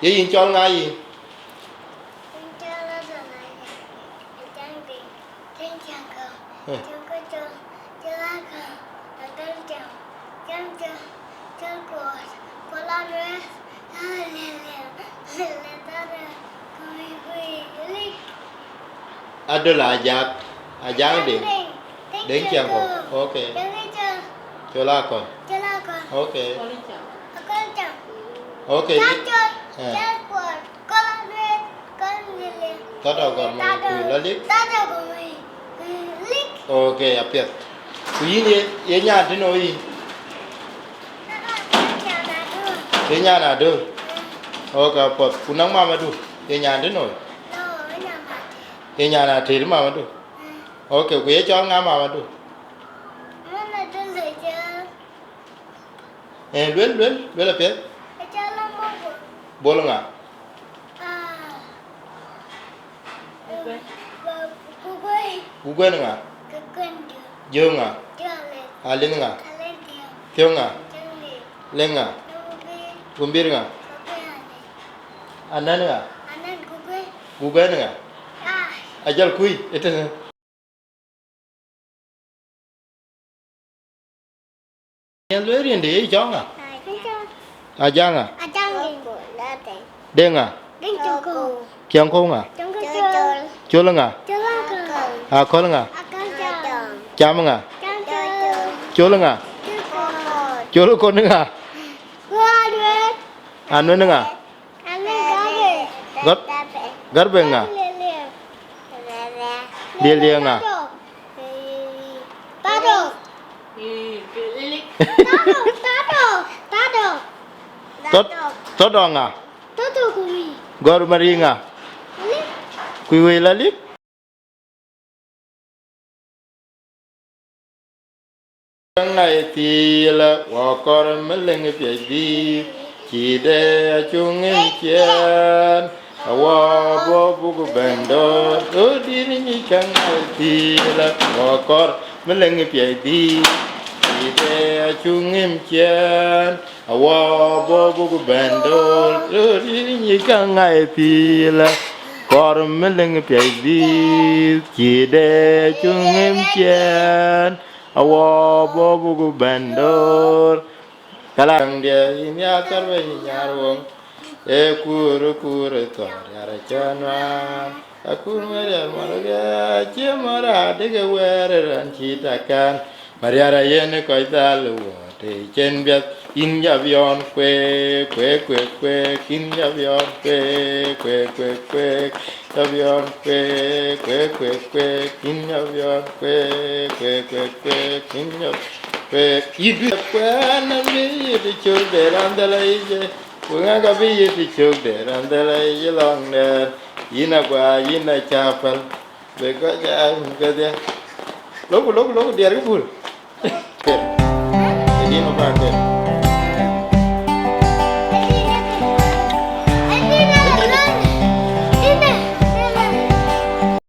vậy yên cho ngay gì ada là ajak đi đến chàng hồ ok cho la con ok ok tao đâu còn mà quỳ lá liếc ok apet quỳ đi ye nhà thế nói ye nhà là được ok apet punang mama tu ye nhà thế nói ye nhà là thế mà tu ok quỳ cho ngắm mà tu luyện là biết bolong à Google nè dương à linh à thiong à lên à gumbir nè anan nè Google nè ajal kui itu yang luar yang dia jang à ajang à đen à kiang không à chua lăng à khó lăng à chăm à chua lăng à chua lăng con nữa à ăn nữa à gắt beng à liang à tốt dong à gor maring à quy là lip Tháng này thì là quả con mới lên cái việc đi chỉ để chung em chén quả bố bố bèn đó đi đi tháng này thì là quả con mới lên cái việc đi chỉ để chung em chén quả bố bố bèn đó đi đi tháng này thì là con mới lên cái việc đi chỉ để chung em chén awo bobu bandor kalang dia ini akar be nyarwong kuru to yara chanwa akuru mere maraga chemara dege weran citakan mariara yene koidalu te chenbiat injavion kwe injavion kwe avion kwe injavion kwe idu kwe na mi de chode randala ije kunga ga bi de chode randala ije long ne ina kwa ina chapal be ko ja ga de logo dia rubul per ini no ba